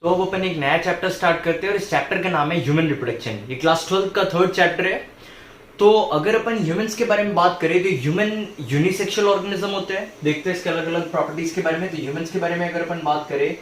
तो अब अपन एक नया चैप्टर स्टार्ट करते हैं और इस चैप्टर का नाम है ह्यूमन रिप्रोडक्शन। ये क्लास 12 का थर्ड चैप्टर है। तो अगर अपन ह्यूमंस के बारे में बात करें तो ह्यूमन यूनिसेक्सुअल ऑर्गेनिज्म होते हैं। देखते हैं इसके अलग अलग प्रॉपर्टीज के बारे में। तो ह्यूमंस के बारे में अगर अपन बात करें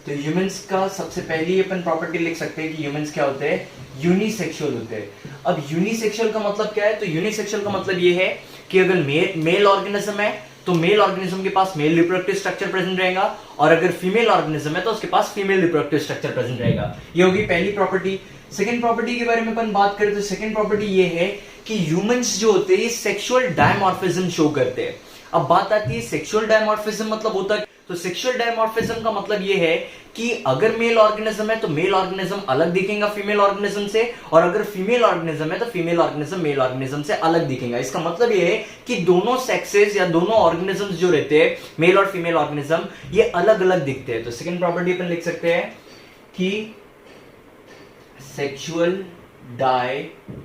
तो ह्यूमंस का सबसे पहली अपन प्रॉपर्टी लिख सकते हैं कि ह्यूमंस क्या होते हैं, यूनिसेक्सुअल होते हैं। अब यूनिसेक्सुअल का मतलब क्या है, तो यूनिसेक्सुअल का मतलब ये है कि अगर मेल ऑर्गेनिज्म है तो मेल ऑर्गेनिज्म के पास मेल रिप्रोडक्टिव स्ट्रक्चर प्रेजेंट रहेगा, और अगर फीमेल ऑर्गेनिज्म है तो उसके पास फीमेल रिप्रोडक्टिव स्ट्रक्चर प्रेजेंट रहेगा। ये होगी पहली प्रॉपर्टी। सेकंड प्रॉपर्टी के बारे में अपन बात करें तो सेकंड प्रॉपर्टी ये है कि ह्यूमंस जो होते हैं सेक्सुअल डायमॉर्फिज्म शो करते हैं। अब बात आती है सेक्सुअल डायमॉर्फिज्म मतलब होता है, तो सेक्सुअल डायमॉर्फिज्म का मतलब ये है कि अगर मेल ऑर्गेनिज्म है तो मेल ऑर्गेनिज्म अलग दिखेगा फीमेल ऑर्गेनिज्म से, और अगर फीमेल ऑर्गेनिज्म है तो फीमेल ऑर्गेनिज्म मेल ऑर्गेनिज्म से अलग दिखेगा। इसका मतलब ये है कि दोनों सेक्सेस या दोनों ऑर्गेनिजम्स जो रहते हैं मेल और फीमेल ऑर्गेनिज्म, ये अलग अलग दिखते हैं। तो सेकंड प्रॉपर्टी अपन लिख सकते हैं कि सेक्सुअल डायमॉर्फिज्म्स,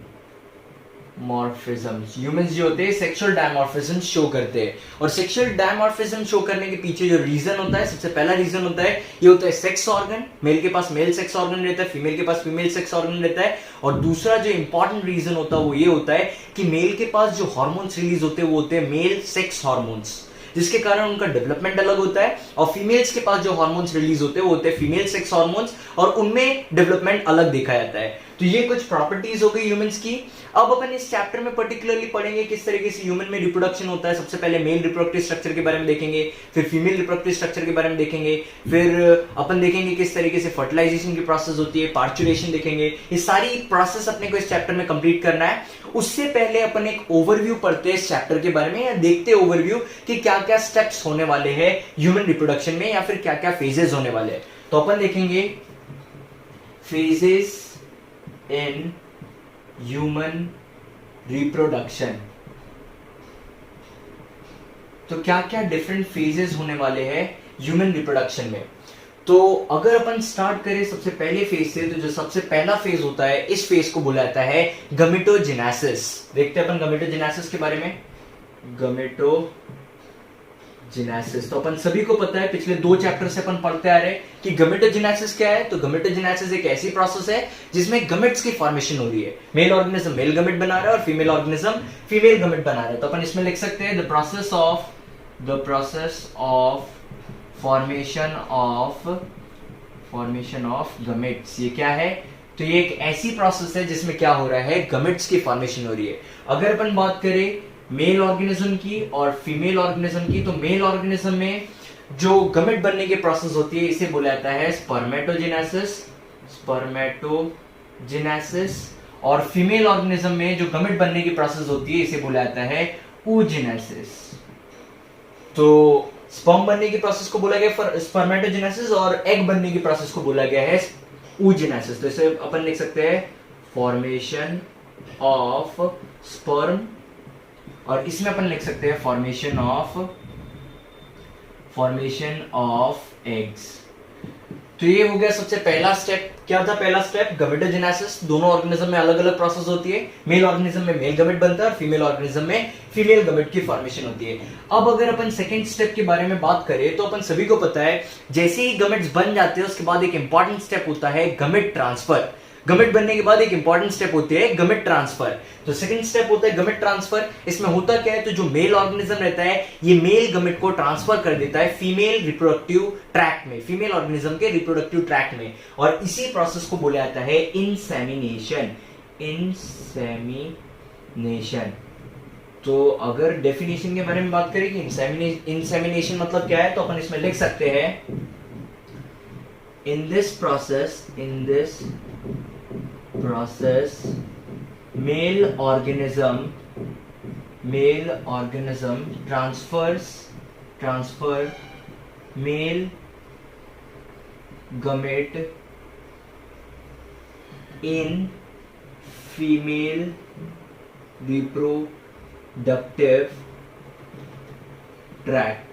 ह्यूमंस जो होते हैं सेक्सुअल डायमॉर्फिज्म शो करते हैं। और सेक्सुअल डायमॉर्फिज्म शो करने के पीछे जो रीजन होता है, सबसे पहला रीजन होता है ये होता है सेक्स ऑर्गन। मेल के पास मेल सेक्स ऑर्गन रहता है, फीमेल के पास फीमेल सेक्स ऑर्गन रहता है। और दूसरा जो इंपॉर्टेंट रीजन होता है वो ये होता है कि मेल के पास जो हार्मोन्स रिलीज होते हैं वो होते हैं मेल सेक्स हार्मोन्स, जिसके कारण उनका डेवलपमेंट अलग होता है। और फीमेल्स के पास जो हार्मोन्स रिलीज होते हैं वो होते हैं फीमेल सेक्स हार्मोन्स, और उनमें डेवलपमेंट अलग देखा जाता है। तो ये कुछ प्रॉपर्टीज हो गई ह्यूमंस की। अब अपन इस चैप्टर में पर्टिकुलरली पढ़ेंगे किस तरीके से ह्यूमन में रिप्रोडक्शन होता है। सबसे पहले मेल रिप्रोडक्टिव स्ट्रक्चर के बारे में देखेंगे, फिर फीमेल रिप्रोडक्टिव स्ट्रक्चर के बारे में देखेंगे, फिर अपन देखेंगे किस तरीके से फर्टिलाइजेशन की प्रोसेस होती है, पार्चुरेशन देखेंगे। ये सारी प्रोसेस अपने को इस चैप्टर में कंप्लीट करना है। उससे पहले अपन एक ओवरव्यू पढ़ते हैं इस चैप्टर के बारे में, या देखते हैं ओवरव्यू कि क्या क्या स्टेप्स होने वाले हैं ह्यूमन रिप्रोडक्शन में, या फिर क्या क्या फेजेस होने वाले हैं। तो अपन देखेंगे फेजेस इन ह्यूमन रिप्रोडक्शन। तो क्या क्या डिफरेंट फेजेस होने वाले हैं ह्यूमन रिप्रोडक्शन में। तो अगर अपन स्टार्ट करें सबसे पहले फेज से, तो जो सबसे पहला फेज होता है इस फेज को बोला जाता है गमेटोजेनेसिस। देखते हैं अपन गमेटोजेनेसिस के बारे में। गमेटोजेनेसिस तो अपन सभी को पता है, पिछले 2 चैप्टर से अपन पढ़ते आ रहे हैं कि गमेटोजेनेसिस क्या है। तो गमेटोजेनेसिस एक ऐसी प्रोसेस है जिसमें गमेट्स की फॉर्मेशन हो रही है। मेल ऑर्गेनिज्म मेल गमेट बना रहा है और फीमेल ऑर्गेनिज्म फीमेल गमेट बना रहा है। तो अपन इसमें लिख सकते हैं the process of formation of gametes. ये क्या है, तो ये एक ऐसी प्रोसेस है जिसमें क्या हो रहा है, गमेट्स की फॉर्मेशन हो रही है। अगर अपन बात करें मेल ऑर्गेनिज्म की और फीमेल ऑर्गेनिज्म की, तो मेल ऑर्गेनिज्म में जो गमेट बनने की प्रोसेस होती है इसे बोला जाता है स्पर्मेटोजेनेसिस, और फीमेल ऑर्गेनिज्म में जो गमेट बनने की प्रोसेस होती है इसे बोला जाता है oogenesis। तो स्पर्म बनने की प्रोसेस को बोला गया स्पर्मेटोजेनेसिस, और एग बनने की प्रोसेस को बोला गया है oogenesis। तो इसे अपन लिख सकते हैं फॉर्मेशन ऑफ स्पर्म, और इसमें अपन लिख सकते हैं फॉर्मेशन ऑफ एग्स। तो ये हो गया सबसे पहला स्टेप। क्या था पहला स्टेप, गमेटोजेनेसिस। दोनों ऑर्गेनिज्म में अलग अलग प्रोसेस होती है। मेल ऑर्गेनिज्म में मेल गमेट बनता है और फीमेल ऑर्गेनिज्म में फीमेल गमेट की फॉर्मेशन होती है। अब अगर अपन सेकंड स्टेप के बारे में बात करें तो अपन सभी को पता है जैसे ही गमेट्स बन जाते हैं उसके बाद एक इंपॉर्टेंट स्टेप होता है गमेट ट्रांसफर। गमेट बनने के बाद एक इंपॉर्टेंट स्टेप होती है गमेट ट्रांसफर। तो सेकंड स्टेप होता है गमेट ट्रांसफर। इसमें होता क्या है, तो जो मेल ऑर्गेनिज्म रहता है ये मेल गमेट को ट्रांसफर कर देता है फीमेल रिप्रोडक्टिव ट्रैक्ट में, फीमेल ऑर्गेनिज्म के रिप्रोडक्टिव ट्रैक्ट में, और इसी प्रोसेस को बोला जाता है इंसेमिनेशन। तो अगर डेफिनेशन के बारे में बात करें कि इंसेमिनेशन मतलब क्या है, तो अपन इसमें लिख सकते हैं in this process male organism transfer male gamete in female reproductive tract।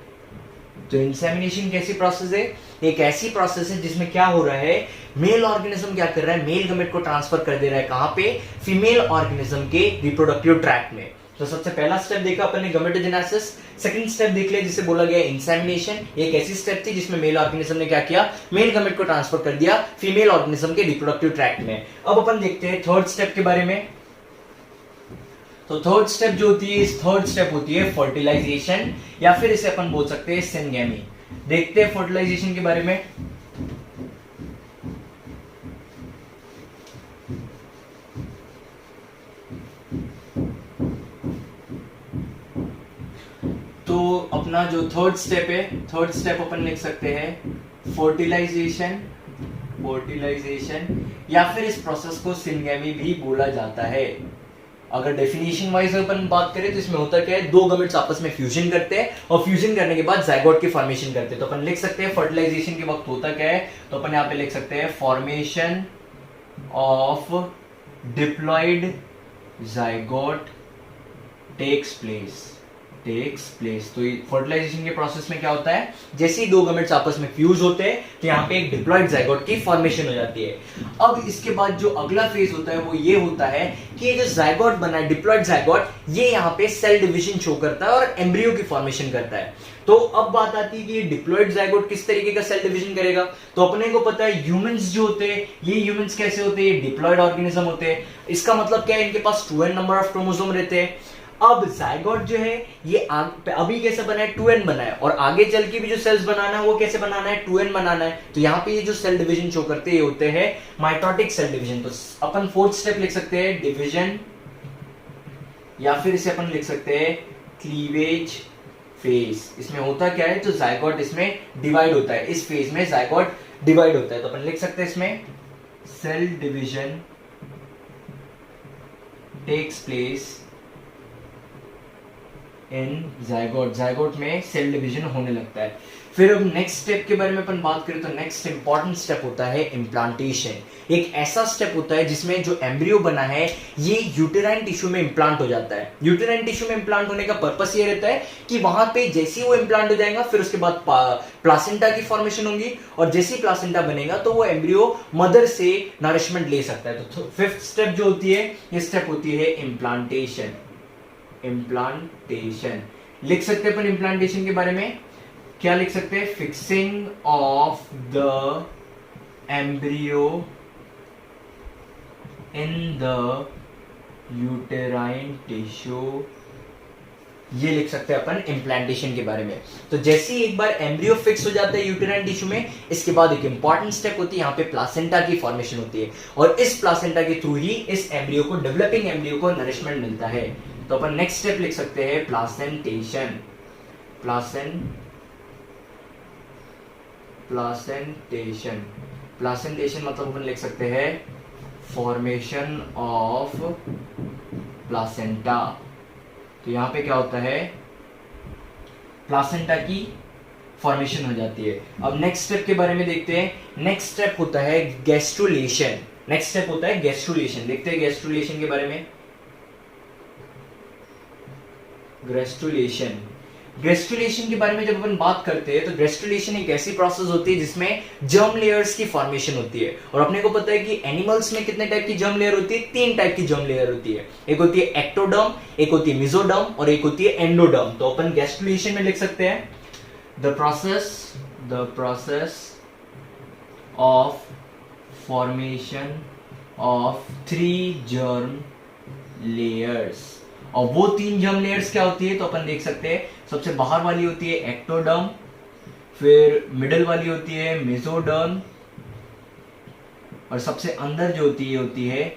तो इंसेमिनेशन कैसी प्रोसेस है, एक ऐसी प्रोसेस है जिसमें क्या हो रहा है, मेल ऑर्गेनिज्म क्या कर रहा है, मेल गमेट को ट्रांसफर कर दे रहा है कहां पे, फीमेल ऑर्गेनिज्म के रिप्रोडक्टिव ट्रैक्ट में। तो सबसे पहला स्टेप देखा अपन ने गमेटोजेनेसिस, सेकंड स्टेप देख लिया जिसे बोला गया इंसेमिनेशन। एक ऐसी स्टेप थी जिसमें मेल ऑर्गेनिज्म ने क्या किया, मेल गमेट को ट्रांसफर कर दिया फीमेल ऑर्गेनिज्म के रिप्रोडक्टिव ट्रैक्ट में। अब अपन देखते हैं थर्ड स्टेप के बारे में। तो थर्ड स्टेप जो होती है, इस थर्ड स्टेप होती है फर्टिलाइजेशन, या फिर इसे अपन बोल सकते हैं सिनगेमी। देखते हैं फर्टिलाइजेशन के बारे में। तो अपना जो थर्ड स्टेप है, थर्ड स्टेप अपन लिख सकते हैं फर्टिलाइजेशन, फर्टिलाइजेशन, या फिर इस प्रोसेस को सिनगेमी भी बोला जाता है। अगर डेफिनेशन वाइज अपन बात करें तो इसमें होता क्या है, दो गमेट्स आपस में फ्यूजन करते हैं और फ्यूजन करने के बाद जाइगोट की फॉर्मेशन करते हैं। तो अपन लिख सकते हैं फर्टिलाइजेशन के वक्त होता क्या है, तो अपन यहां पे लिख सकते हैं formation of diploid zygote takes place. तो फर्टिलाइजेशन के प्रोसेस में क्या होता है, जैसे ही दो गमेट्स आपस में फ्यूज होते हैं तो यहाँ पे एक डिप्लॉयड जाइगोट की फॉर्मेशन हो जाती है। अब इसके बाद जो अगला फेज होता है वो ये होता है कि ये जो जाइगोट बना है, डिप्लॉयड जाइगोट, ये यहाँ पे सेल डिवीजन शो करता है और एम्ब्रियो की फॉर्मेशन करता है। तो अब बात आती है कि ये डिप्लॉयड जाइगोट किस तरीके का सेल डिवीजन करेगा। तो अपने को पता है ह्यूमंस जो होते हैं, ये ह्यूमंस कैसे होते हैं, ये डिप्लॉयड ऑर्गेनिज्म होते हैं। इसका मतलब क्या है, इनके पास 2n नंबर ऑफ क्रोमोसोम रहते हैं। अब जाइगोट जो है ये अभी कैसे बना है, 2n बना है, और आगे चल के भी जो सेल्स बनाना है वो कैसे बनाना है, 2n बनाना है। तो यहाँ पे ये जो सेल डिवीजन शो करते हैं होते हैं माइटोटिक सेल डिवीजन। तो अपन फोर्थ स्टेप लिख सकते हैं डिवीजन, या फिर इसे अपन लिख सकते हैं क्लीवेज फेज। इसमें होता क्या है, तो जाइगोट इसमें डिवाइड होता है, इस फेज में जाइगोट डिवाइड होता है। तो अपन लिख सकते हैं इसमें cell division takes place in zygote, zygote में सेल डिवीजन होने लगता है। फिर अब नेक्स्ट स्टेप के बारे में अपन बात करें तो नेक्स्ट इंपॉर्टेंट स्टेप होता है इम्प्लांटेशन। एक ऐसा स्टेप होता है जिसमें जो एम्ब्रियो बना है ये यूटेराइन टिश्यू में इम्प्लांट हो जाता है। यूटेराइन टिश्यू में इम्प्लांट होने का पर्पस ये रहता है कि वहां पे जैसे ही वो इम्प्लांट हो जाएगा फिर उसके बाद प्लासेंटा की फॉर्मेशन होगी, और जैसे ही प्लासेंटा बनेगा तो वो एम्ब्रियो मदर से नरिशमेंट ले सकता है। तो फिफ्थ स्टेप जो होती है, ये स्टेप होती है इम्प्लांटेशन। इम्प्लांटेशन लिख सकते हैं अपन इम्प्लांटेशन के बारे में, क्या लिख सकते हैं, fixing of the embryo in the uterine tissue, ये लिख सकते हैं अपन इम्प्लांटेशन के बारे में। तो जैसे ही एक बार एम्ब्रियो फिक्स हो जाता है यूटेराइन टिश्यू में, इसके बाद एक इंपॉर्टेंट स्टेप होती है, यहाँ पे प्लासेंटा की फॉर्मेशन होती है, और इस प्लासेंटा के थ्रू ही इस एम्ब्रियो को, डेवलपिंग एम्ब्रियो को नरिशमेंट मिलता है। तो अपन नेक्स्ट स्टेप लिख सकते हैं प्लासेंटेशन। प्लासेंटेशन मतलब अपन लिख सकते हैं फॉर्मेशन ऑफ प्लासेंटा। तो यहां पे क्या होता है, प्लासेंटा की फॉर्मेशन हो जाती है। अब नेक्स्ट स्टेप के बारे में देखते हैं। नेक्स्ट स्टेप होता है गैस्ट्रुलेशन। देखते हैं गैस्ट्रुलेशन के बारे में। ग्रेस्टुलेशन के बारे में जब अपन बात करते हैं तो ग्रेस्टुलेशन एक ऐसी प्रोसेस होती है जिसमें जर्म लेयर्स की फॉर्मेशन होती है। और अपने को पता है कि एनिमल्स में कितने टाइप की जर्म लेयर होती है, 3 टाइप की जर्म लेयर होती है। एक होती है एक्टोडर्म, एक होती है मेसोडर्म, और एक होती है एंडोडर्म। तो अपन ग्रेस्टुलेशन में लिख सकते हैं the process of formation of 3 germ layers. और वो 3 जर्म लेयर्स क्या होती है, तो अपन देख सकते हैं सबसे बाहर वाली होती है एक्टोडर्म, फिर मिडिल वाली होती है मेसोडर्म, और सबसे अंदर जो होती है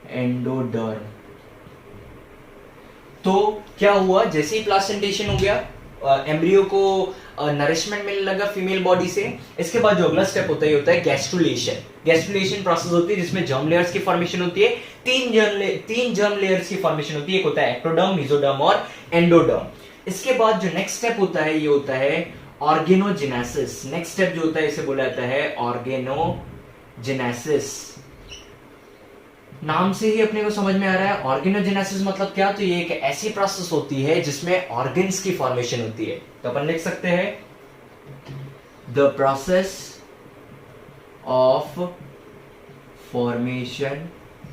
एंडोडर्म। तो क्या हुआ, जैसे ही प्लासेंटेशन हो गया, एम्ब्रियो को नरिशमेंट मिलने लगा फीमेल बॉडी से, इसके बाद जो अगला स्टेप होता है गैस्ट्रुलेशन प्रोसेस होती है जिसमें जर्म लेयर्स की फॉर्मेशन होती है। 3 जर्म लेयर्स की फॉर्मेशन होती है, एक होता है एक्टोडर्म, मेसोडर्म और एंडोडर्म। इसके बाद जो नेक्स्ट स्टेप होता है ये होता है ऑर्गेनोजेनेसिस। नेक्स्ट स्टेप जो होता है इसे बोला जाता है ऑर्गेनोजेनेसिस। नाम से ही अपने को समझ में आ रहा है ऑर्गेनोजेनेसिस मतलब क्या, तो ये एक ऐसी प्रोसेस होती है जिसमें ऑर्गन्स की फॉर्मेशन होती है। तो अपन लिख सकते हैं the process of formation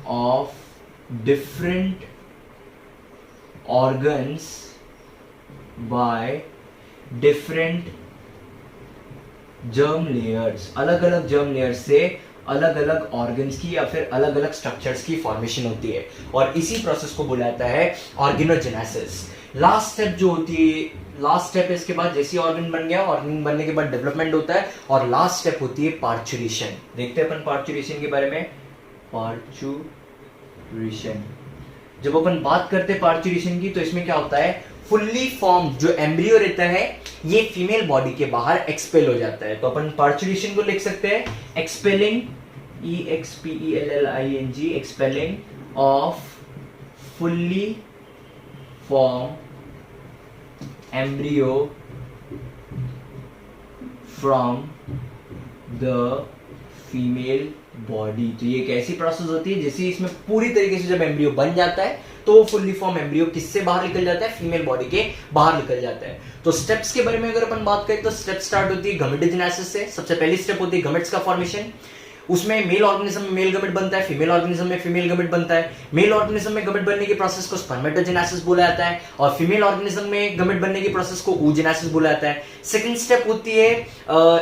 of different organs by different germ layers, अलग अलग जर्म लेयर्स से अलग अलग ऑर्गन्स की या फिर अलग अलग स्ट्रक्चर्स की फॉर्मेशन होती है, और इसी प्रोसेस को बोला जाता है ऑर्गेनोजेनेसिस। लास्ट स्टेप जो होती है, लास्ट स्टेप इसके बाद जैसे ऑर्गन बन गया, ऑर्गन बनने के बाद डेवलपमेंट होता है, और लास्ट स्टेप होती है पार्चुरेशन। देखते हैं अपन पार्चुरेशन के बारे में। पार्चुरेशन, जब अपन बात करते हैं पार्चुरेशन की, तो इसमें क्या होता है, फुल्ली फॉर्म जो एम्ब्रियो रहता है ये फीमेल बॉडी के बाहर एक्सपेल हो जाता है। तो अपन पार्चुरेशन को लिख सकते हैं expelling, EXPELLING, expelling off fully form embryo from the female body. तो ये एक ऐसी प्रोसेस होती है जैसे इसमें पूरी तरीके से जब एम्ब्रियो बन जाता है तो वो फुल्ली फॉर्म एम्ब्रियो किससे बाहर निकल जाता है, फीमेल बॉडी के बाहर निकल जाता है। तो स्टेप्स के बारे में अगर अपन बात करें तो स्टेप स्टार्ट होती है गमेटोजेनेसिस से। सबसे पहली स्टेप होती है गमेट्स का फॉर्मेशन। उसमें मेल ऑर्गेनिज्म में मेल गमेट बनता है, फीमेल ऑर्गेनिज्म में फीमेल गमेट बनता है। मेल ऑर्गेनिज्म में गमेट बनने की प्रोसेस को स्पर्मेटोजेनेसिस बोला जाता है, और फीमेल ऑर्गेनिज्म में गमेट बनने की प्रोसेस को oogenesis बोला जाता है। सेकंड स्टेप होती है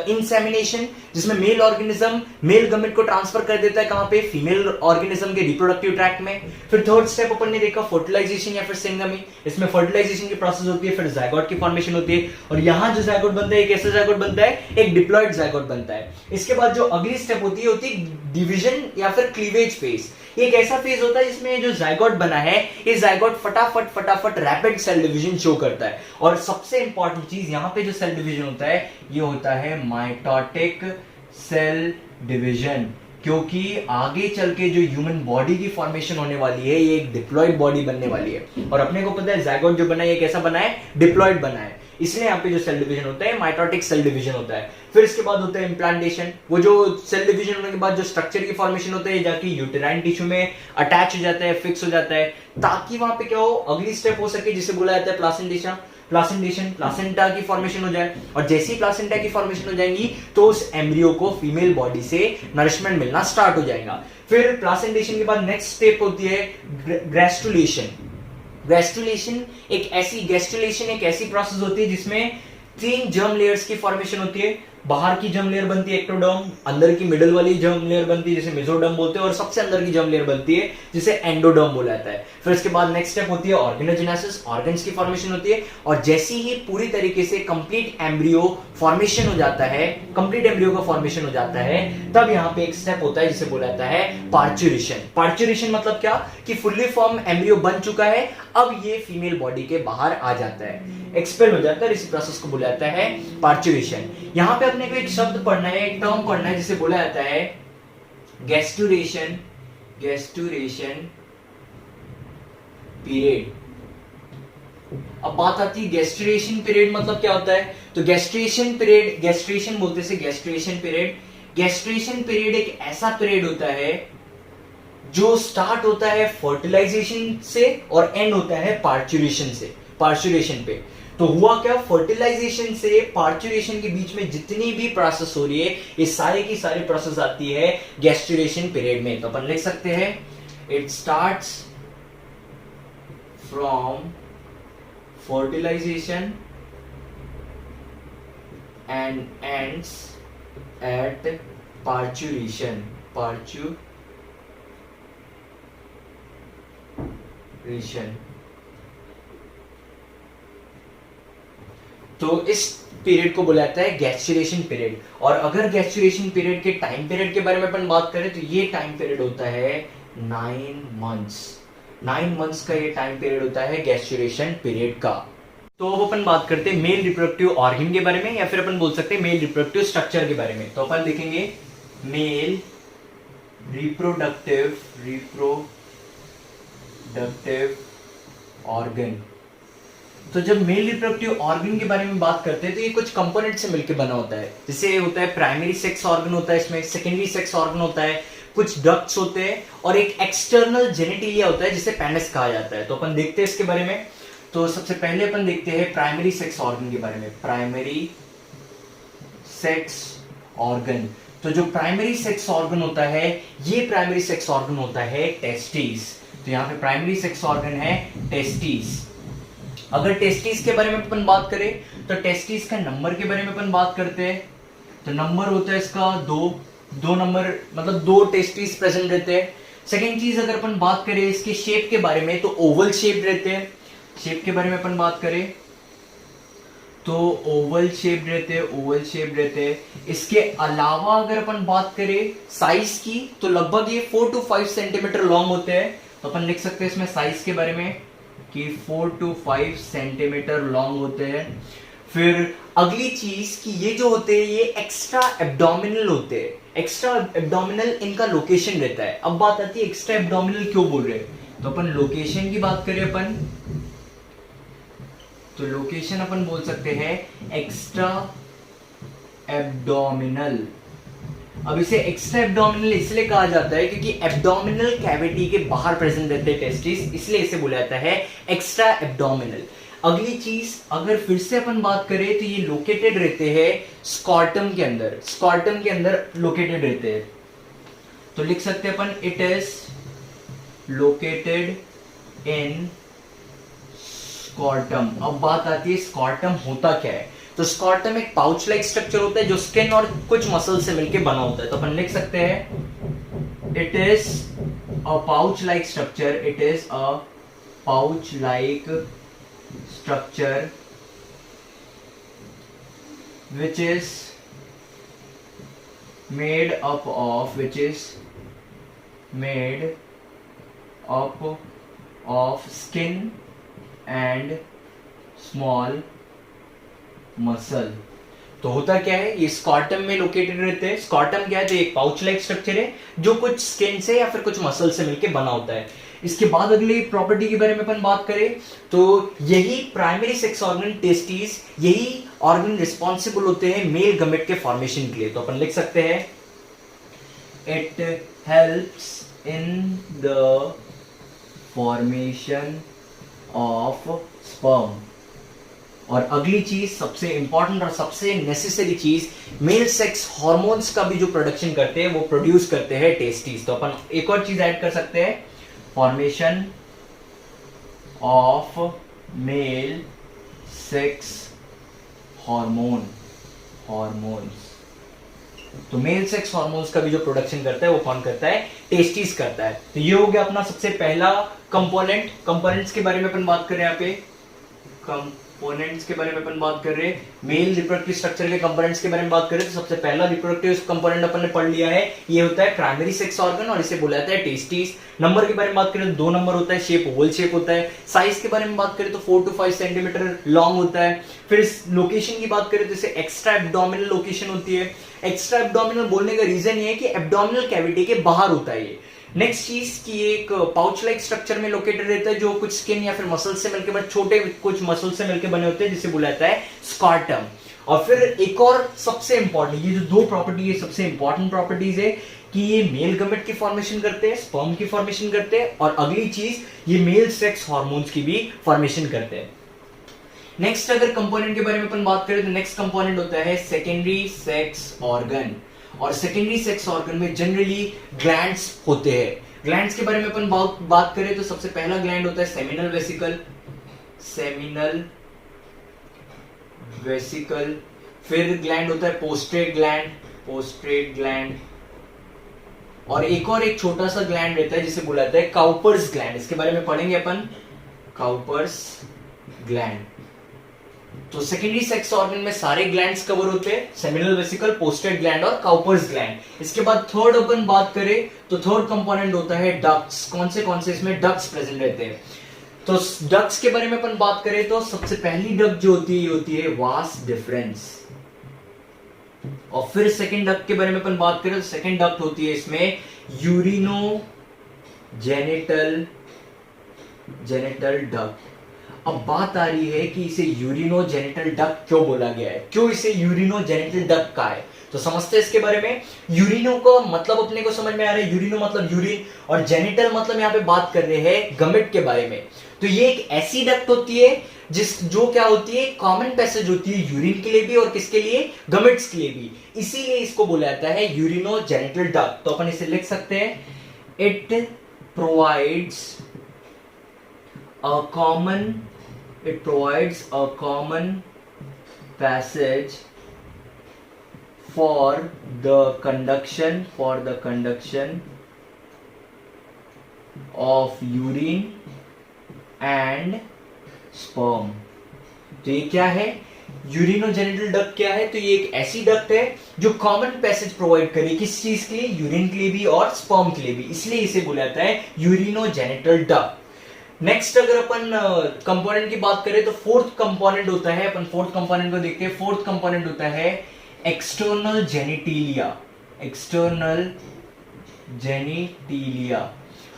इंसेमिनेशन, जिसमें मेल ऑर्गेनिज्म मेल गमेट को ट्रांसफर कर देता है, कहां पे, फीमेल ऑर्गेनिज्म के रिप्रोडक्टिव ट्रैक्ट में। फिर थर्ड स्टेप अपन ने देखा फर्टिलाइजेशन या फिर सिंगमी। इसमें फर्टिलाइजेशन की प्रोसेस होती है, फिर जायगोट की फॉर्मेशन होती है, और यहां जो जायगोट बनता है, कैसा जायगोट बनता है, एक डिप्लॉयड जायगोट बनता है। इसके बाद जो अगली स्टेप होती है डिवीजन या फिर क्लीवेज फेज। एक ऐसा फेज होता है जिसमें जो जायगोट बना है, ये जायगोट फटाफट रैपिड सेल डिवीजन शो करता है। और सबसे इंपॉर्टेंट चीज यहाँ पे जो सेल डिवीजन होता है, ये होता है माइटोटिक सेल डिवीजन, क्योंकि आगे चल के जो ह्यूमन बॉडी की फॉर्मेशन होने वाली है, ये एक डिप्लॉयड बॉडी बनने वाली है। और अपने को पता है जायगोट जो बना है ये कैसा बना है, डिप्लॉयड बना है, इसलिए यहाँ पे जो सेल डिवीजन होता है माइटोटिक सेल डिवीजन होता है। फिर इसके बाद होता है इम्प्लांटेशन। वो जो सेल डिवीजन होने के बाद जो स्ट्रक्चर की फॉर्मेशन होता है, जाके यूटेराइन टिश्यू में अटैच हो जाता है, फिक्स हो जाता है, ताकि वहां पे क्या हो, अगली स्टेप हो सके जिसे बोला जाता है प्लासेंटेशन, प्लासेंटा की फॉर्मेशन हो जाए। और जैसे ही प्लासेंटा की फॉर्मेशन हो जाएंगी तो उस एम्ब्रियो को फीमेल बॉडी से नरिशमेंट मिलना स्टार्ट हो जाएगा। फिर प्लासेंटेशन के बाद नेक्स्ट स्टेप होती है ग्रेस्टुलेशन। गैस्ट्रुलेशन एक ऐसी प्रोसेस होती है जिसमें 3 जर्म लेयर्स की फॉर्मेशन होती है। बाहर की जर्म लेयर बनती है एक्टोडर्म, अंदर की मिडिल वाली जर्म लेयर बनती है जिसे मेसोडर्म बोलते हैं, और सबसे अंदर की जर्म लेयर बनती है जिसे एंडोडर्म बोला जाता है। फिर इसके बाद नेक्स्ट स्टेप होती है ऑर्गेनोजेनेसिस, ऑर्गन्स की फॉर्मेशन होती है। और जैसे ही पूरी तरीके से कंप्लीट एम्ब्रियो फॉर्मेशन हो जाता है, कंप्लीट एम्ब्रियो का फॉर्मेशन हो जाता है, तब यहाँ पे एक स्टेप होता है जिसे बोला जाता है पार्चुरेशन। पार्चुरेशन मतलब क्या, कि फुल्ली फॉर्म एम्ब्रियो बन चुका है, अब ये फीमेल बॉडी के बाहर आ जाता है, एक्सपेल हो जाता है, इस प्रोसेस को बोला जाता है पार्चुरेशन। यहाँ पे अपने को एक शब्द पढ़ना है, एक टर्म पढ़ना है जिसे बोला जाता है गैस्टुरेशन पीरियड। अब बात आती है गैस्ट्रेशन पीरियड मतलब क्या होता है। तो गैस्ट्रेशन बोलते से गैस्ट्रेशन पीरियड एक ऐसा पीरियड होता है जो स्टार्ट होता है फर्टिलाइजेशन से और एंड होता है पार्चुरेशन पे। तो हुआ क्या, फर्टिलाइजेशन से पार्चुरेशन के बीच में जितनी भी प्रोसेस हो रही है, ये सारी की सारी प्रोसेस आती है गैस्ट्रेशन पीरियड में। तो अपन लिख सकते हैं it starts from fertilization and ends at parturition। तो इस पीरियड को बोला जाता है गैस्ट्रेशन पीरियड। और अगर गैस्ट्रेशन पीरियड के टाइम पीरियड के बारे में अपन बात करें तो ये टाइम पीरियड होता है 9 मंथ्स का ये टाइम पीरियड होता है गैस्ट्रेशन पीरियड का। तो अब अपन बात करते हैं मेल रिप्रोडक्टिव ऑर्गन के बारे में, या फिर अपन बोल सकते हैं मेल रिप्रोडक्टिव स्ट्रक्चर के बारे में। तो अपन देखेंगे मेल रिप्रोडक्टिव ऑर्गन। तो जब मेल रिप्रोडक्टिव ऑर्गन के बारे में बात करते हैं तो ये कुछ कंपोनेंट से मिलकर बना होता है। जैसे होता है प्राइमरी सेक्स ऑर्गन होता है, इसमें सेकेंडरी सेक्स ऑर्गन होता है, कुछ डक्ट्स होते हैं, और एक एक्सटर्नल जेनिटिलिया होता है जिसे पेनिस कहा जाता है। तो अपन देखते हैं इसके बारे में। तो सबसे पहले अपन देखते हैं प्राइमरी सेक्स ऑर्गन के बारे में। प्राइमरी सेक्स ऑर्गन, तो जो प्राइमरी सेक्स ऑर्गन होता है, ये प्राइमरी सेक्स ऑर्गन होता है टेस्टिस। तो यहाँ पे प्राइमरी सेक्स ऑर्गन है टेस्टिस। अगर टेस्टिस के बारे में अपन बात करें तो टेस्टिस का नंबर के बारे में अपन बात करते हैं। तो नंबर होता है इसका दो नंबर, मतलब 2 टेस्टिस प्रेजेंट रहते हैं। सेकेंड चीज अगर अपन बात करें इसके शेप के बारे में तो ओवल शेप रहते हैं। शेप के बारे में अपन बात करें तो ओवल शेप रहते हैं। इसके अलावा अगर अपन बात करें साइज की तो लगभग ये 4 to 5 सेंटीमीटर लॉन्ग होते हैं। तो अपन लिख सकते हैं इसमें साइज के बारे में कि 4 to 5 सेंटीमीटर लॉन्ग होते हैं। फिर अगली चीज कि ये जो होते हैं ये एक्स्ट्रा एब्डोमिनल होते हैं। एक्स्ट्रा एब्डोमिनल इनका लोकेशन रहता है। अब बात आती है एक्स्ट्रा एब्डोमिनल क्यों बोल रहे हैं, तो अपन लोकेशन की बात करें अपन तो लोकेशन अपन बोल सकते हैं एक्स्ट्रा एब्डोमिनल। अब इसे एक्स्ट्रा एब्डोमिनल इसलिए कहा जाता है क्योंकि एब्डोमिनल कैविटी के बाहर प्रेजेंट रहते हैं टेस्टिस, इसलिए इसे बोला जाता है एक्स्ट्रा एब्डोमिनल। अगली चीज अगर फिर से अपन बात करें तो ये लोकेटेड रहते हैं स्कॉर्टम के अंदर लोकेटेड रहते हैं। तो लिख सकते हैं अपन इट इज लोकेटेड इन स्कॉर्टम। अब बात आती है स्कॉर्टम होता क्या है, तो स्कॉर्टम एक पाउच लाइक स्ट्रक्चर होता है जो स्किन और कुछ मसल से मिलकर बना होता है। तो अपन लिख सकते हैं it is a pouch like structure, it is a pouch like structure which is made up of skin and small muscle। तो होता क्या है, ये स्कॉर्टम में लोकेटेड रहते हैं। स्कॉर्टम क्या है, तो एक पाउच लाइक स्ट्रक्चर है जो कुछ स्किन से या फिर कुछ मसल से मिलकर बना होता है। इसके बाद अगली प्रॉपर्टी के बारे में अपन बात करें तो यही प्राइमरी सेक्स ऑर्गन टेस्टिस, यही ऑर्गन रिस्पॉन्सिबल होते हैं मेल गमेट के फॉर्मेशन के लिए। तो अपन लिख सकते हैं it helps in the formation of sperm. और अगली चीज सबसे इंपॉर्टेंट और सबसे नेसेसरी चीज, मेल सेक्स हार्मोन्स का भी जो प्रोडक्शन करते हैं वो प्रोड्यूस करते हैं टेस्टिस। तो अपन एक और चीज ऐड कर सकते हैं, formation of male sex hormones. तो मेल सेक्स हार्मोन्स का भी जो प्रोडक्शन करता है वो कौन करता है, टेस्टिस करता है। तो ये हो गया अपना सबसे पहला कंपोनेंट। कंपोनेंट्स के बारे में अपन बात कर रहे हैं, यहाँ पे कंपोनेंट्स के बारे में अपन बात कर रहे हैं, मेल रिप्रोडक्टिव स्ट्रक्चर के कंपोनेंट्स के बारे में बात करें तो सबसे पहला रिप्रोडक्टिव कंपोनेंट अपन ने पढ़ लिया है, ये होता है प्राइमरी सेक्स ऑर्गन और इसे बोला जाता है टेस्टिस। नंबर के बारे में बात करें तो 2 नंबर होता है, शेप ओवल शेप होता है। साइज के बारे में बात करें तो 4 to 5 सेंटीमीटर लॉन्ग होता है। फिर इस लोकेशन की बात करें तो इसे एक्स्ट्रा एब्डोमिनल लोकेशन होती है। एक्स्ट्रा एब्डोमिनल बोलने का रीजन ये है कि एब्डोमिनल कैविटी के बाहर होता है ये। नेक्स्ट चीज की एक पाउच लाइक स्ट्रक्चर में लोकेटेड रहता है जो कुछ स्किन या फिर मसल से मिलकर, छोटे कुछ मसल से मिलकर बने होते हैं, जिसे बोला जाता है स्कॉर्टम। और फिर एक और सबसे इंपॉर्टेंट, ये जो 2 प्रॉपर्टी है सबसे इंपॉर्टेंट प्रॉपर्टीज है कि ये मेल गमेट की फॉर्मेशन करते हैं, स्पर्म की फॉर्मेशन करते हैं, और अगली चीज ये मेल सेक्स हार्मोन्स की भी फॉर्मेशन करते हैं। नेक्स्ट अगर कंपोनेंट के बारे में अपन बात करें तो नेक्स्ट कंपोनेंट होता है सेकेंडरी सेक्स ऑर्गन। और सेकेंडरी सेक्स ऑर्गन में जनरली ग्लैंड्स होते हैं। ग्लैंड्स के बारे में अपन बात करें तो सबसे पहला ग्लैंड होता है सेमिनल वेसिकल। फिर ग्लैंड होता है पोस्ट्रेट ग्लैंड। और एक छोटा सा ग्लैंड रहता है जिसे बोला जाता है काउपर्स ग्लैंड। इसके बारे में पढ़ेंगे अपन, काउपर्स ग्लैंड। तो सेकेंडरी सेक्स ऑर्गन में सारे ग्लैंड्स कवर होते हैं, सेमिनल वेसिकल, पोस्टेड ग्लैंड और काउपर्स ग्लैंड। इसके बाद थर्ड अपन बात करें तो थर्ड कंपोनेंट होता है डक्ट्स। कौन से इसमें डक्ट्स प्रेजेंट रहते हैं। तो डक्ट्स के बारे में अपन बात करें तो सबसे पहली डक्ट जो होती है वास डिफरेंस। और फिर सेकेंड डक्ट के बारे में अपन बात करें तो सेकेंड डक्ट होती है इसमें यूरिनो जेनिटल डक्ट। अब बात आ रही है कि इसे यूरिनो जेनिटल डक्ट क्यों बोला गया है, क्यों इसे यूरिनो जेनिटल डक्ट कहा है, तो समझते हैं इसके बारे में। यूरिनो का मतलब अपने को समझ में आ रहा है, यूरिनो मतलब यूरिन, और जेनिटल मतलब यहाँ पे बात कर रहे हैं गमेट के बारे में। तो ये एक ऐसी डक्ट होती है जो क्या होती है, कॉमन पैसेज होती है यूरिन के लिए भी और किसके लिए, गमेट्स के लिए भी, इसीलिए इसको बोला जाता है यूरिनो जेनिटल डक्ट। तो अपन इसे लिख सकते हैं, it provides a common it provides a common passage for the conduction of urine and sperm। तो ये क्या है, यूरिनोजेनिटल डक्ट क्या है, तो ये एक ऐसी डक्ट है जो कॉमन पैसेज प्रोवाइड करे, किस चीज के लिए, यूरिन के लिए भी और स्पर्म के लिए भी, इसलिए इसे बोला जाता है यूरिनोजेनिटल डक्ट। नेक्स्ट अगर अपन कंपोनेंट की बात करें तो फोर्थ कंपोनेंट होता है, अपन फोर्थ कंपोनेंट को देखते हैं। फोर्थ कंपोनेंट होता है एक्सटर्नल जेनिटिलिया। एक्सटर्नल जेनिटिलिया।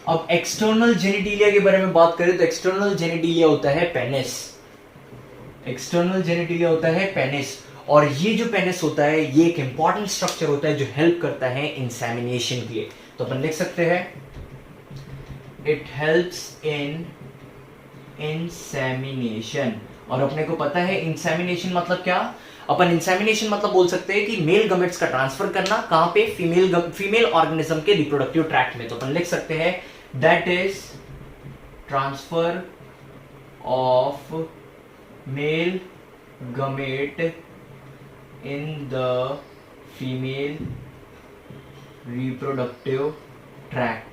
अब एक्सटर्नल जेनिटिलिया के बारे में बात करें तो एक्सटर्नल जेनिटिलिया होता है पेनिस। एक्सटर्नल जेनिटिलिया होता है पेनिस, और ये जो पेनिस होता है ये एक इंपॉर्टेंट स्ट्रक्चर होता है जो हेल्प करता है इंसेमिनेशन के लिए। तो अपन लिख सकते हैं इट हेल्प्स इन इंसेमिनेशन। और अपने को पता है इंसेमिनेशन मतलब क्या, अपन इंसेमिनेशन मतलब बोल सकते हैं कि मेल गमेट्स का ट्रांसफर करना, कहां पे, फीमेल ऑर्गेनिज्म के रिप्रोडक्टिव ट्रैक्ट में। तो अपन लिख सकते हैं that is transfer of male gamete in the female reproductive tract.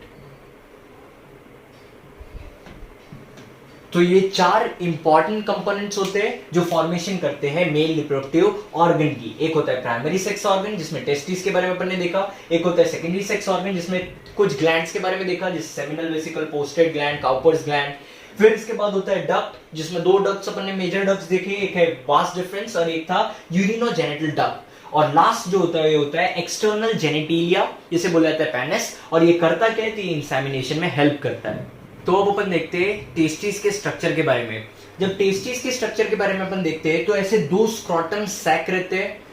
तो ये चार इंपॉर्टेंट कंपोनेंट्स होते हैं जो फॉर्मेशन करते हैं मेल रिप्रोडक्टिव ऑर्गन की। एक होता है प्राइमरी सेक्स ऑर्गन जिसमें टेस्टिस के बारे में अपन ने देखा, एक होता है सेकेंडरी सेक्स ऑर्गन जिसमें कुछ ग्लैंड्स के बारे में देखा, जैसे seminal vesicle, posted gland, Cowper's gland. फिर इसके बाद होता है डक्ट जिसमें दो डक्ट्स अपन ने मेजर डक्ट्स देखे, एक है वास डिफरेंस और एक था यूरिनोजेनिटल डक्ट। और लास्ट जो होता है ये होता है एक्सटर्नल जेनिटिलिया, जिसे बोला जाता है पेनिस, और ये करता क्या है, तो ये इंसेमिनेशन में हेल्प करता है। तो अब अपन देखते हैं टेस्टिस के स्ट्रक्चर के बारे में। जब टेस्टिस के स्ट्रक्चर के बारे में अपन देखते हैं तो ऐसे दो स्क्रॉटम सैक रहते हैं।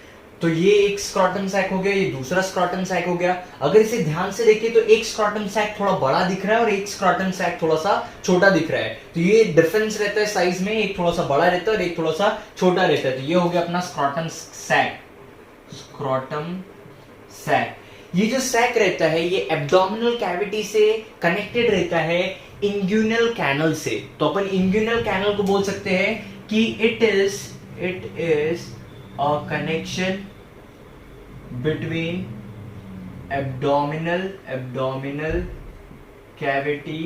तो ये एक स्क्रॉटम सैक हो गया, ये दूसरा स्क्रॉटम सैक हो गया। अगर इसे ध्यान से देखें तो एक स्क्रॉटम सैक थोड़ा बड़ा दिख रहा है और एक स्क्रॉटम सैक थोड़ा सा छोटा दिख रहा है। तो ये डिफरेंस रहता है साइज में, एक थोड़ा सा बड़ा रहता है और एक थोड़ा सा छोटा रहता है। तो ये हो गया अपना स्क्रॉटम सैक। स्क्रॉटम सैक, ये जो सैक रहता है ये एब्डोमिनल कैविटी से कनेक्टेड रहता है इंग्यूनल कैनल से। तो अपन इंग्यूनल कैनल को बोल सकते हैं कि it is a connection between abdominal cavity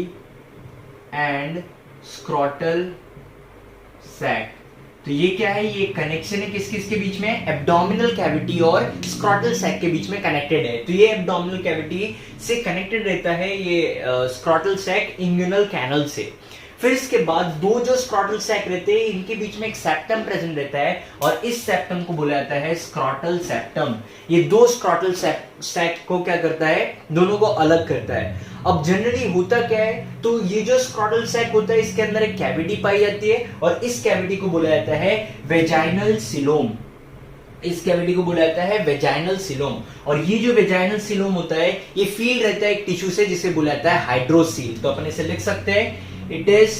and scrotal sac. तो ये क्या है, ये कनेक्शन है किस किस के बीच में, एब्डोमिनल कैविटी और स्क्रॉटल सैक के बीच में कनेक्टेड है। तो ये एब्डोमिनल कैविटी से कनेक्टेड रहता है ये स्क्रॉटल सैक इंग्यूनल कैनल से। फिर इसके बाद दो जो स्क्रॉटल सैक रहते हैं इनके बीच में एक सेप्टम प्रेजेंट रहता है और इस सेप्टम को बोला जाता है स्क्रॉटल सेप्टम। ये दो स्क्रॉटल सैक को क्या करता है, दोनों को अलग करता है। अब जनरली होता क्या है, तो ये जो स्क्रॉटल सैक होता है इसके अंदर एक कैविटी पाई जाती है और इस कैविटी को बोला जाता है वेजाइनल सिलोम। इस कैविटी को बोला जाता है वेजाइनल सिलोम। और ये जो वेजाइनल सिलोम होता है ये फील्ड रहता है एक टिश्यू से जिसे बोला जाता है हाइड्रोसील। तो अपन इसे लिख सकते हैं it is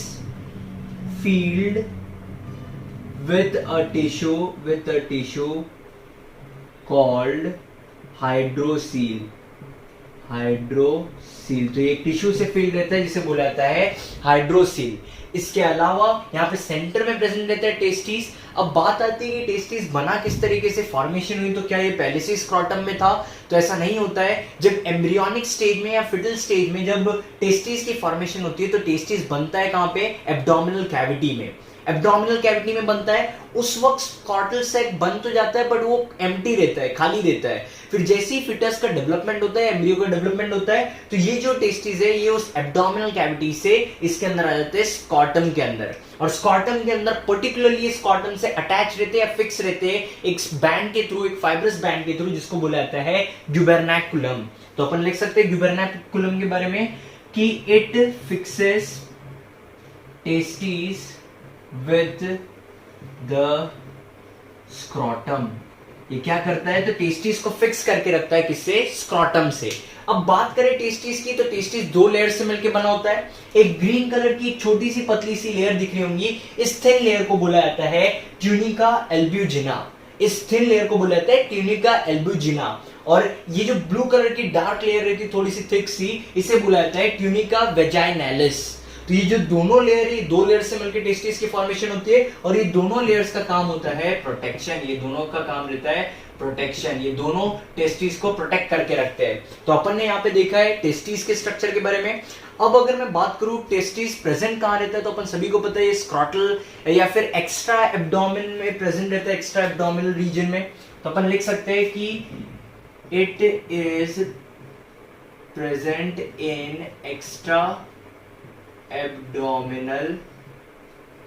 filled with a tissue called hydrocele। तो ये एक टिश्यू से फील्ड रहता है जिसे बोला जाता है हाइड्रोसील। इसके अलावा यहाँ पे सेंटर में प्रेजेंट रहता है टेस्टिस। अब बात आती है कि टेस्टिस बना किस तरीके से, फॉर्मेशन हुई, तो क्या ये पहले से स्क्रॉटम में था, तो ऐसा नहीं होता है। जब एम्ब्रियोनिक स्टेज में या फिटल स्टेज में जब टेस्टिस की फॉर्मेशन होती है तो टेस्टिस बनता है कहां पे, एब्डोमिनल कैविटी में। एब्डोमिनल कैविटी में बनता है, उस वक्त स्क्रॉटल सैक बन तो जाता है बट वो एम्प्टी रहता है, खाली रहता है। फिर जैसे ही फिटस का डेवलपमेंट होता है, एम्ब्रियो का डेवलपमेंट होता है, तो ये जो टेस्टिस है ये उस एब्डोमिनल कैविटी से इसके अंदर आ जाते हैं स्क्रॉटम के अंदर। और स्क्रॉटम के अंदर पर्टिकुलरली स्क्रॉटम से अटैच रहते हैं या फिक्स रहते हैं एक बैंड के थ्रू, एक फाइब्रस बैंड के थ्रू जिसको बोला जाता है ग्यूबरनैकुलम। तो अपन लिख सकते हैं ग्यूबरनैकुलम के बारे में कि it fixes testis with the scrotum। ये क्या करता है, तो टेस्टिस को फिक्स करके रखता है किससे, स्क्रॉटम से। अब बात करें टेस्टिस की, तो टेस्टिस दो लेयर से मिलकर बना होता है। एक ग्रीन कलर की छोटी सी पतली सी लेयर दिख रही होंगी, इस थिन लेयर को बोला जाता है ट्यूनिका एल्ब्यूजिना। इस थिन लेयर को बोला जाता है ट्यूनिका एल्ब्यूजिना। और ये जो ब्लू कलर की डार्क लेयर रहती है थोड़ी सी थिक सी, इसे बोला जाता है ट्यूनिका वेजाइनैलिस। तो ये जो दोनों लेयर है, दो लेयर से मिलकर टेस्टिस की फॉर्मेशन होती है, और ये दोनों लेयर्स का काम होता है प्रोटेक्शन। ये दोनों का काम रहता है प्रोटेक्शन, ये दोनों टेस्टिस को प्रोटेक्ट करके रखते हैं। तो अपन ने यहाँ पे देखा है टेस्टिस के स्ट्रक्चर के बारे में। अब अगर मैं बात करूं टेस्टिस प्रेजेंट कहां रहता है, तो अपन सभी को पता है ये स्क्रॉटल या फिर एक्स्ट्रा एब्डोमेन में प्रेजेंट रहता है, एक्स्ट्रा एब्डोमिनल रीजन में। तो अपन लिख सकते हैं कि it is present in extra abdominal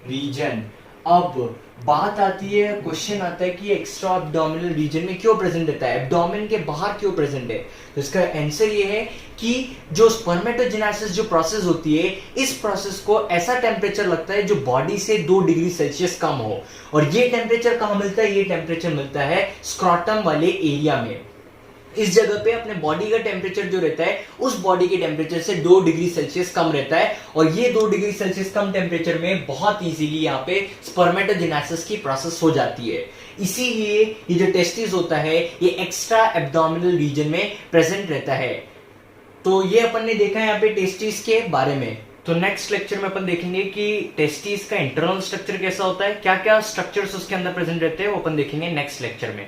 region. अब बात आती है, क्वेश्चन आता है कि एक्स्ट्रा एब्डोमिनल रीजन में क्यों प्रेजेंट रहता है, एब्डोमेन के बाहर क्यों प्रेजेंट है। तो इसका आंसर ये है कि जो स्पर्मेटोजेनेसिस जो प्रोसेस होती है, इस प्रोसेस को ऐसा टेम्परेचर लगता है जो बॉडी से 2 डिग्री सेल्सियस कम हो। और ये टेम्परेचर कहां मिलता है, ये टेम्परेचर मिलता है स्क्रॉटम वाले एरिया में। इस जगह पे अपने बॉडी का टेम्परेचर जो रहता है, उस बॉडी के टेम्परेचर से 2 डिग्री सेल्सियस कम रहता है, और ये 2 डिग्री सेल्सियस कम टेम्परेचर में बहुत इजीली यहाँ पे स्पर्मेटोजेनेसिस की प्रोसेस हो जाती है। इसीलिए ये जो टेस्टिस होता है, ये एक्स्ट्रा एब्डोमिनल रीजन में प्रेजेंट रहता है। तो ये अपन ने देखा है यहाँ पे टेस्टिस के बारे में। तो नेक्स्ट लेक्चर में अपन देखेंगे कि टेस्टिस का इंटरनल स्ट्रक्चर कैसा होता है, क्या क्या स्ट्रक्चर्स उसके अंदर प्रेजेंट रहते हैं, वो अपन देखेंगे नेक्स्ट लेक्चर में।